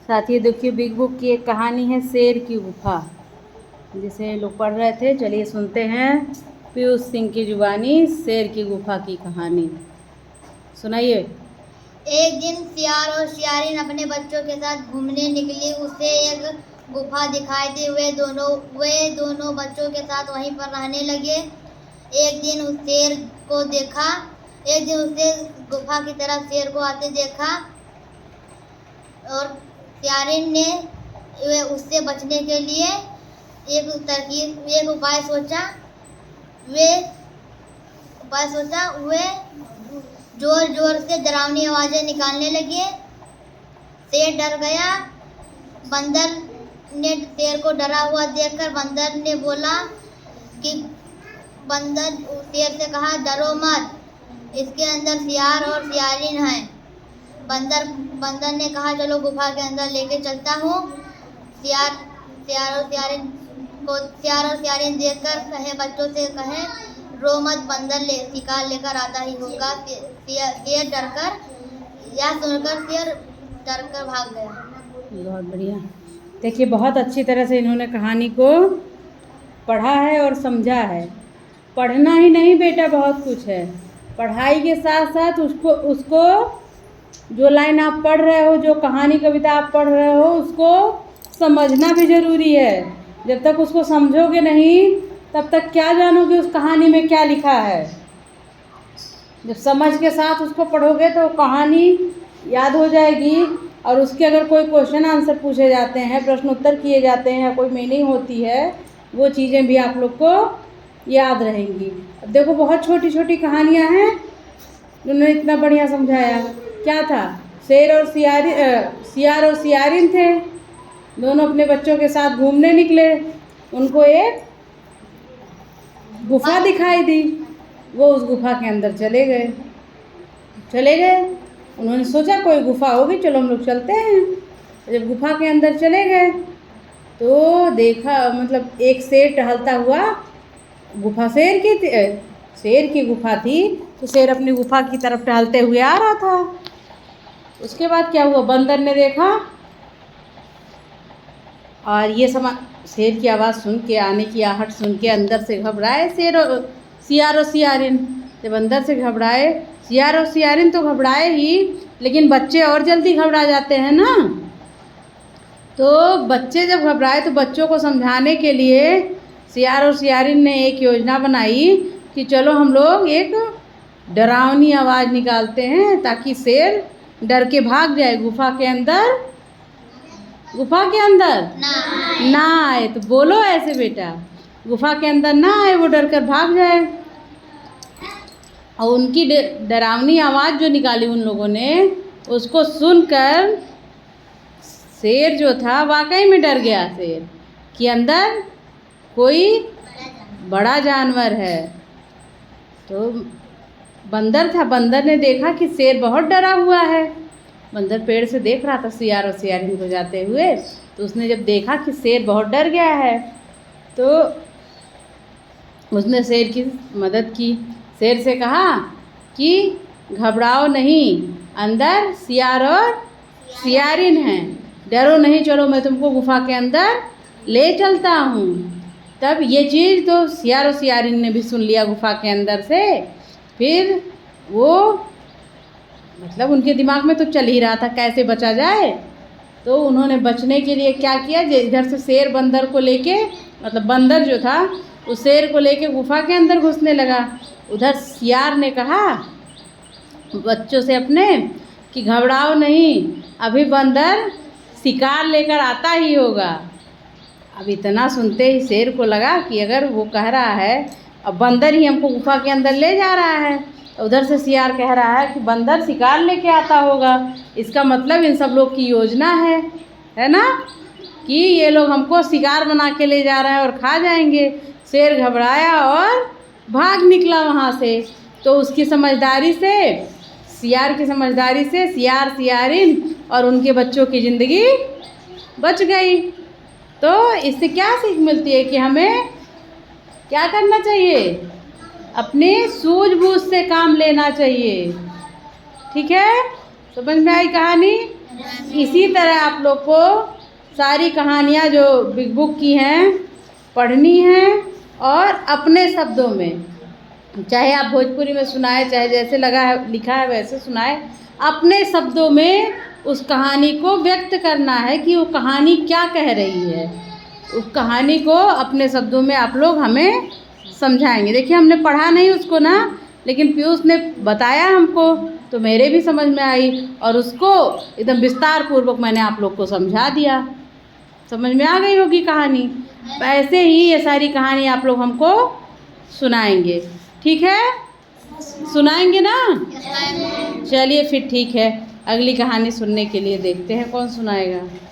साथियों देखिए, big book की एक कहानी है शेर की गुफा, जिसे लोग पढ़ रहे थे। चलिए सुनते हैं पीयूष सिंह की जुबानी शेर की गुफा की कहानी। सुनाइए। एक दिन सियार और सियारिन अपने बच्चों के साथ घूमने निकली। उसे एक गुफा दिखाई दी। वे दोनों बच्चों के साथ वहीं पर रहने लगे। एक दिन उसे गुफा की तरफ शेर को आते देखा और सियारिन ने उससे बचने के लिए एक उपाय सोचा। वे जोर जोर से डरावनी आवाजें निकालने लगे। शेर डर गया। बंदर ने शेर को डरा हुआ देखकर बंदर ने बोला कि बंदर शेर से कहा, डरो मत, इसके अंदर सियार और सियारिन हैं। बंदर ने कहा, चलो गुफा के अंदर लेके चलता हूँ। सियार और सियारिन देखकर बच्चों से कहे, रो मत, बंदर शिकार लेकर आता ही होगा। शेर डरकर भाग गया। बहुत बढ़िया। देखिए, बहुत अच्छी तरह से इन्होंने कहानी को पढ़ा है और समझा है। पढ़ना ही नहीं बेटा, बहुत कुछ है। पढ़ाई के साथ साथ उसको जो लाइन आप पढ़ रहे हो, जो कहानी कविता आप पढ़ रहे हो, उसको समझना भी ज़रूरी है। जब तक उसको समझोगे नहीं, तब तक क्या जानोगे उस कहानी में क्या लिखा है। जब समझ के साथ उसको पढ़ोगे तो कहानी याद हो जाएगी, और उसके अगर कोई क्वेश्चन आंसर पूछे जाते हैं, प्रश्न उत्तर किए जाते हैं, या कोई मीनिंग होती है, वो चीज़ें भी आप लोग को याद रहेंगी। अब देखो, बहुत छोटी छोटी कहानियाँ हैं, उन्होंने इतना बढ़िया समझाया। क्या था? सियार और सियारिन थे, दोनों अपने बच्चों के साथ घूमने निकले। उनको एक गुफा दिखाई दी। वो उस गुफा के अंदर चले गए। उन्होंने सोचा कोई गुफा होगी, चलो हम लोग चलते हैं। जब गुफा के अंदर चले गए तो देखा, मतलब एक शेर टहलता हुआ, गुफा शेर की गुफा थी, तो शेर अपनी गुफा की तरफ टहलते हुए आ रहा था। उसके बाद क्या हुआ, बंदर ने देखा और ये शेर की आवाज़ सुन के, आने की आहट सुन के अंदर से घबराए सियार और सियारिन। जब अंदर से घबराए सियार और सियारिन तो घबराए ही, लेकिन बच्चे और जल्दी घबरा जाते हैं ना। तो बच्चे जब घबराए तो बच्चों को समझाने के लिए सियार और सियारिन ने एक योजना बनाई कि चलो हम लोग एक डरावनी आवाज़ निकालते हैं ताकि शेर डर के भाग जाए। गुफा के अंदर ना आए। तो बोलो ऐसे बेटा, गुफा के अंदर ना आए, वो डर कर भाग जाए। और उनकी डरावनी आवाज़ जो निकाली उन लोगों ने, उसको सुनकर शेर जो था वाकई में डर गया। शेर कि अंदर कोई बड़ा जानवर है। तो बंदर था, बंदर ने देखा कि शेर बहुत डरा हुआ है। बंदर पेड़ से देख रहा था सियार और सियारिन को जाते हुए। तो उसने जब देखा कि शेर बहुत डर गया है, तो उसने शेर की मदद की। शेर से कहा कि घबराओ नहीं, अंदर सियार और सियारिन हैं, डरो नहीं, चलो मैं तुमको गुफा के अंदर ले चलता हूँ। तब ये चीज़ तो सियार और सियारिन ने भी सुन लिया गुफा के अंदर से। फिर वो, मतलब उनके दिमाग में तो चल ही रहा था कैसे बचा जाए। तो उन्होंने बचने के लिए क्या किया, इधर से शेर बंदर को लेके, मतलब बंदर जो था उस शेर को लेके गुफा के अंदर घुसने लगा। उधर सियार ने कहा बच्चों से अपने कि घबराओ नहीं, अभी बंदर शिकार लेकर आता ही होगा। अब इतना सुनते ही शेर को लगा कि अगर वो कह रहा है, अब बंदर ही हमको गुफा के अंदर ले जा रहा है, उधर से सियार कह रहा है कि बंदर शिकार लेके आता होगा, इसका मतलब इन सब लोग की योजना है ना, कि ये लोग हमको शिकार बना के ले जा रहे हैं और खा जाएंगे। शेर घबराया और भाग निकला वहाँ से। तो उसकी समझदारी से, सियार की समझदारी से सियार, सियारिन और उनके बच्चों की ज़िंदगी बच गई। तो इससे क्या सीख मिलती है कि हमें क्या करना चाहिए, अपने सूझबूझ से काम लेना चाहिए। ठीक है, समझ में आई कहानी? इसी तरह आप लोग को सारी कहानियाँ जो बिग बुक की हैं पढ़नी है और अपने शब्दों में, चाहे आप भोजपुरी में सुनाए, चाहे जैसे लगा है लिखा है वैसे सुनाए, अपने शब्दों में उस कहानी को व्यक्त करना है कि वो कहानी क्या कह रही है। उस कहानी को अपने शब्दों में आप लोग हमें समझाएंगे। देखिए हमने पढ़ा नहीं उसको ना, लेकिन पीयूष ने बताया हमको तो मेरे भी समझ में आई और उसको एकदम विस्तार पूर्वक मैंने आप लोग को समझा दिया। समझ में आ गई होगी कहानी। ऐसे ही ये सारी कहानी आप लोग हमको सुनाएंगे, ठीक है? सुनाएंगे ना? चलिए फिर ठीक है, अगली कहानी सुनने के लिए देखते हैं कौन सुनाएगा।